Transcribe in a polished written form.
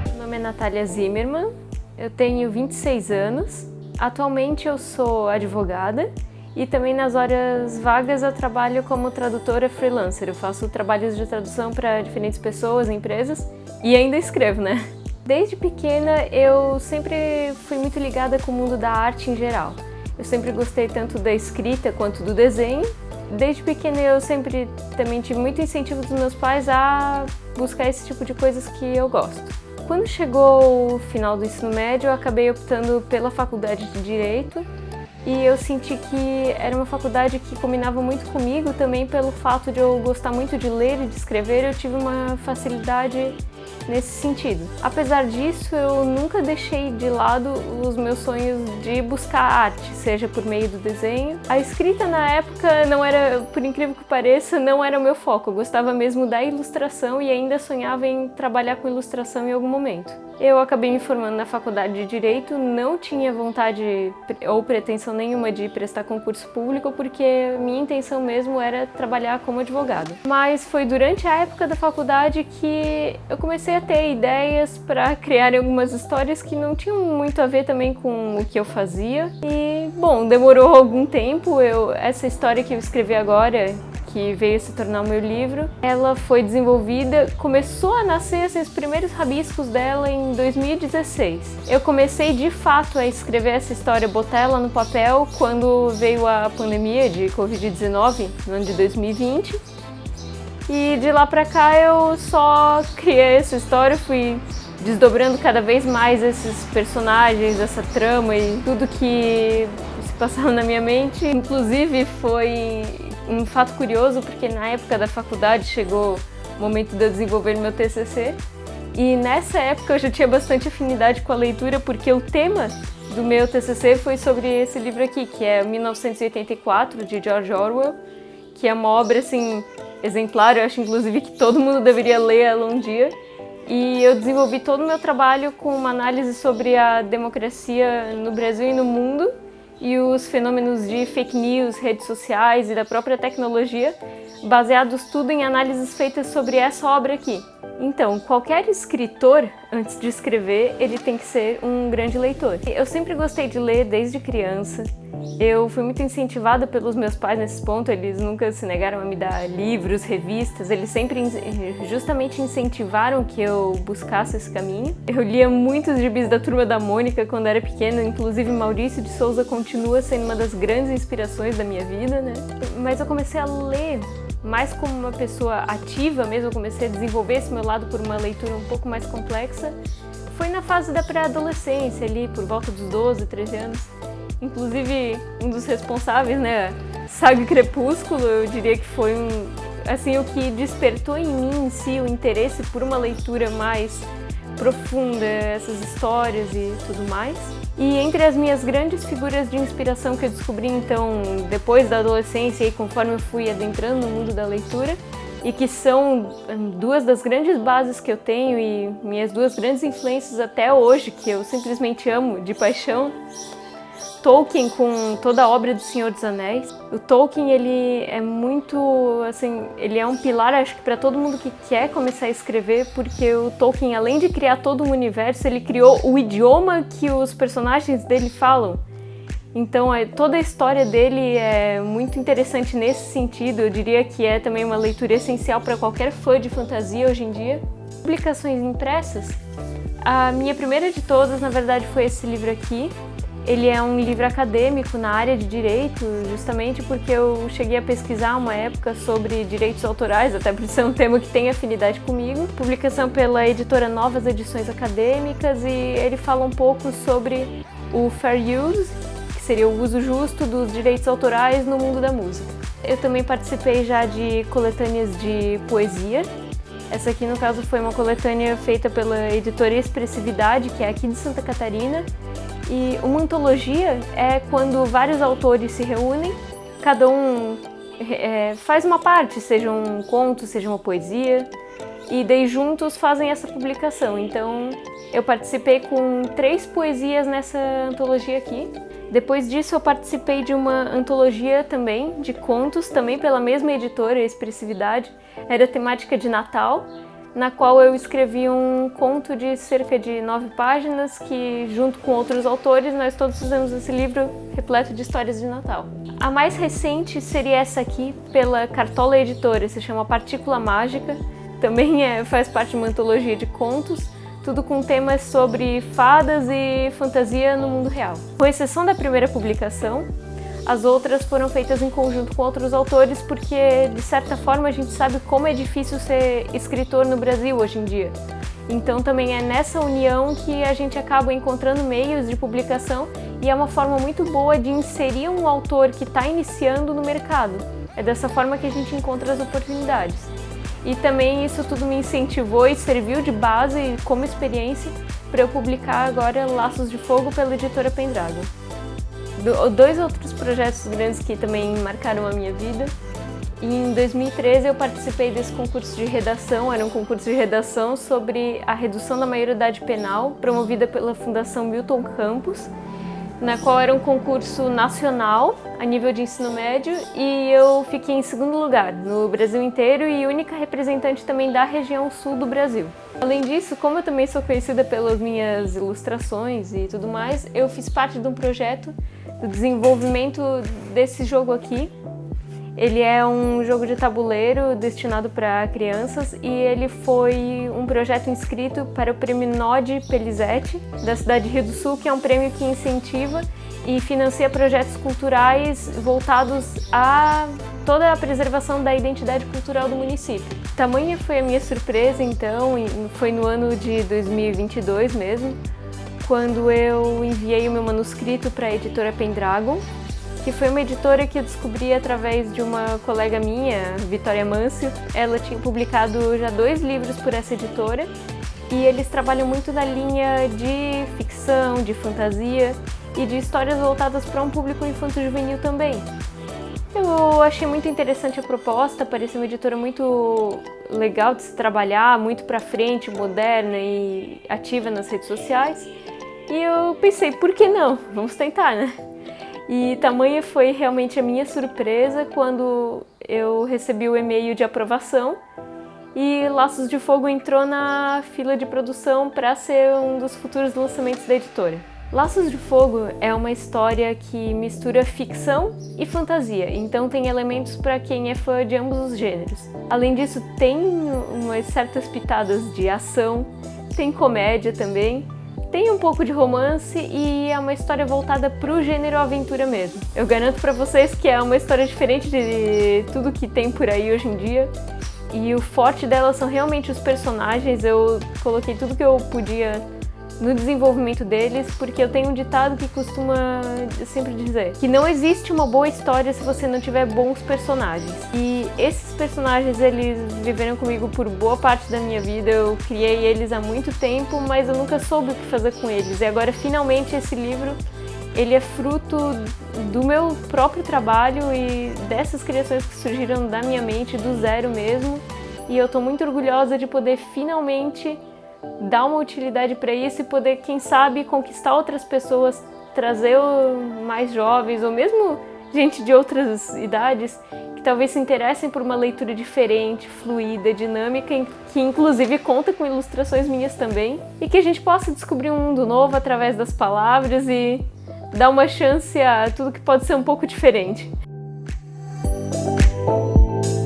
Meu nome é Natália Zimmermann, eu tenho 26 anos, atualmente eu sou advogada e também nas horas vagas eu trabalho como tradutora freelancer, eu faço trabalhos de tradução para diferentes pessoas, empresas e ainda escrevo, né? Desde pequena eu sempre fui muito ligada com o mundo da arte em geral. Eu sempre gostei tanto da escrita quanto do desenho. Desde pequena eu sempre também tive muito incentivo dos meus pais a buscar esse tipo de coisas que eu gosto. Quando chegou o final do ensino médio, eu acabei optando pela faculdade de Direito e eu senti que era uma faculdade que combinava muito comigo também pelo fato de eu gostar muito de ler e de escrever, eu tive uma facilidade nesse sentido. Apesar disso, eu nunca deixei de lado os meus sonhos de buscar arte, seja por meio do desenho. A escrita na época não era, por incrível que pareça, não era o meu foco. Eu gostava mesmo da ilustração e ainda sonhava em trabalhar com ilustração em algum momento. Eu acabei me formando na faculdade de Direito, não tinha vontade ou pretensão nenhuma de prestar concurso público, porque minha intenção mesmo era trabalhar como advogada. Mas foi durante a época da faculdade que eu comecei a ter ideias para criar algumas histórias que não tinham muito a ver também com o que eu fazia. E, bom, demorou algum tempo. Essa história que eu escrevi agora, que veio se tornar o meu livro, ela foi desenvolvida, começou a nascer assim, os primeiros rabiscos dela em 2016. Eu comecei de fato a escrever essa história, botar ela no papel quando veio a pandemia de Covid-19, no ano de 2020. E de lá pra cá eu só criei essa história, fui desdobrando cada vez mais esses personagens, essa trama e tudo que se passava na minha mente. Inclusive foi um fato curioso, porque na época da faculdade chegou o momento de eu desenvolver meu TCC e nessa época eu já tinha bastante afinidade com a leitura, porque o tema do meu TCC foi sobre esse livro aqui, que é 1984, de George Orwell, que é uma obra assim exemplar, eu acho inclusive que todo mundo deveria ler ela um dia. E eu desenvolvi todo o meu trabalho com uma análise sobre a democracia no Brasil e no mundo, e os fenômenos de fake news, redes sociais e da própria tecnologia, baseados tudo em análises feitas sobre essa obra aqui. Então, qualquer escritor, antes de escrever, ele tem que ser um grande leitor. Eu sempre gostei de ler desde criança. Eu fui muito incentivada pelos meus pais nesse ponto, eles nunca se negaram a me dar livros, revistas, eles sempre justamente incentivaram que eu buscasse esse caminho. Eu lia muitos gibis da Turma da Mônica quando era pequena, inclusive Maurício de Souza continua sendo uma das grandes inspirações da minha vida, né? Mas eu comecei a ler mais como uma pessoa ativa mesmo, eu comecei a desenvolver esse meu lado por uma leitura um pouco mais complexa. Foi na fase da pré-adolescência, ali por volta dos 12, 13 anos. Inclusive, um dos responsáveis, né, Saga Crepúsculo, eu diria que foi assim, o que despertou em mim em si o interesse por uma leitura mais profunda, essas histórias e tudo mais. E entre as minhas grandes figuras de inspiração que eu descobri então depois da adolescência e conforme eu fui adentrando no mundo da leitura, e que são duas das grandes bases que eu tenho e minhas duas grandes influências até hoje, que eu simplesmente amo de paixão, Tolkien com toda a obra do Senhor dos Anéis. O Tolkien, ele é muito, assim, ele é um pilar, acho que para todo mundo que quer começar a escrever, porque o Tolkien, além de criar todo um universo, ele criou o idioma que os personagens dele falam. Então, toda a história dele é muito interessante nesse sentido. Eu diria que é também uma leitura essencial para qualquer fã de fantasia hoje em dia. Publicações impressas. A minha primeira de todas, na verdade, foi esse livro aqui. Ele é um livro acadêmico na área de direito, justamente porque eu cheguei a pesquisar uma época sobre direitos autorais, até por ser um tema que tem afinidade comigo. Publicação pela editora Novas Edições Acadêmicas, e ele fala um pouco sobre o fair use, que seria o uso justo dos direitos autorais no mundo da música. Eu também participei já de coletâneas de poesia. Essa aqui, no caso, foi uma coletânea feita pela editora Expressividade, que é aqui de Santa Catarina. E uma antologia é quando vários autores se reúnem, cada um faz uma parte, seja um conto, seja uma poesia, e daí juntos fazem essa publicação. Então eu participei com 3 poesias nessa antologia aqui, Depois disso eu participei de uma antologia também, de contos, também pela mesma editora, Expressividade. Era temática de Natal, na qual eu escrevi um conto de cerca de 9 páginas que, junto com outros autores, nós todos fizemos esse livro repleto de histórias de Natal. A mais recente seria essa aqui, pela Cartola Editora, se chama Partícula Mágica. Também faz parte de uma antologia de contos, tudo com temas sobre fadas e fantasia no mundo real. Com exceção da primeira publicação, as outras foram feitas em conjunto com outros autores porque, de certa forma, a gente sabe como é difícil ser escritor no Brasil hoje em dia. Então também é nessa união que a gente acaba encontrando meios de publicação e é uma forma muito boa de inserir um autor que está iniciando no mercado. É dessa forma que a gente encontra as oportunidades. E também isso tudo me incentivou e serviu de base como experiência para eu publicar agora Laços de Fogo pela editora Pendragon. Dois outros projetos grandes que também marcaram a minha vida. Em 2013 eu participei desse concurso de redação, era um concurso de redação sobre a redução da maioridade penal, promovida pela Fundação Milton Campos, na qual era um concurso nacional, a nível de ensino médio, e eu fiquei em segundo lugar no Brasil inteiro e única representante também da região sul do Brasil. Além disso, como eu também sou conhecida pelas minhas ilustrações e tudo mais, eu fiz parte de um projeto do desenvolvimento desse jogo aqui. Ele é um jogo de tabuleiro destinado para crianças e ele foi um projeto inscrito para o Prêmio Nod Pelizete, da cidade de Rio do Sul, que é um prêmio que incentiva e financia projetos culturais voltados a toda a preservação da identidade cultural do município. Tamanha foi a minha surpresa, então, foi no ano de 2022 mesmo, quando eu enviei o meu manuscrito para a editora Pendragon, que foi uma editora que eu descobri através de uma colega minha, Vitória Mâncio. Ela tinha publicado já 2 livros por essa editora e eles trabalham muito na linha de ficção, de fantasia e de histórias voltadas para um público infanto-juvenil também. Eu achei muito interessante a proposta, parecia uma editora muito legal de se trabalhar, muito para frente, moderna e ativa nas redes sociais. E eu pensei, por que não? Vamos tentar, né? E tamanha foi realmente a minha surpresa quando eu recebi o e-mail de aprovação e Laços de Fogo entrou na fila de produção para ser um dos futuros lançamentos da editora. Laços de Fogo é uma história que mistura ficção e fantasia, então tem elementos para quem é fã de ambos os gêneros. Além disso, tem umas certas pitadas de ação, tem comédia também, tem um pouco de romance e é uma história voltada para o gênero aventura mesmo. Eu garanto para vocês que é uma história diferente de tudo que tem por aí hoje em dia. E o forte dela são realmente os personagens. Eu coloquei tudo que eu podia no desenvolvimento deles, porque eu tenho um ditado que costuma sempre dizer que não existe uma boa história se você não tiver bons personagens. E esses personagens, eles viveram comigo por boa parte da minha vida, eu criei eles há muito tempo, mas eu nunca soube o que fazer com eles. E agora, finalmente, esse livro, ele é fruto do meu próprio trabalho e dessas criações que surgiram da minha mente, do zero mesmo. E eu tô muito orgulhosa de poder finalmente dar uma utilidade para isso e poder, quem sabe, conquistar outras pessoas, trazer mais jovens ou mesmo gente de outras idades que talvez se interessem por uma leitura diferente, fluida, dinâmica, que inclusive conta com ilustrações minhas também, e que a gente possa descobrir um mundo novo através das palavras e dar uma chance a tudo que pode ser um pouco diferente.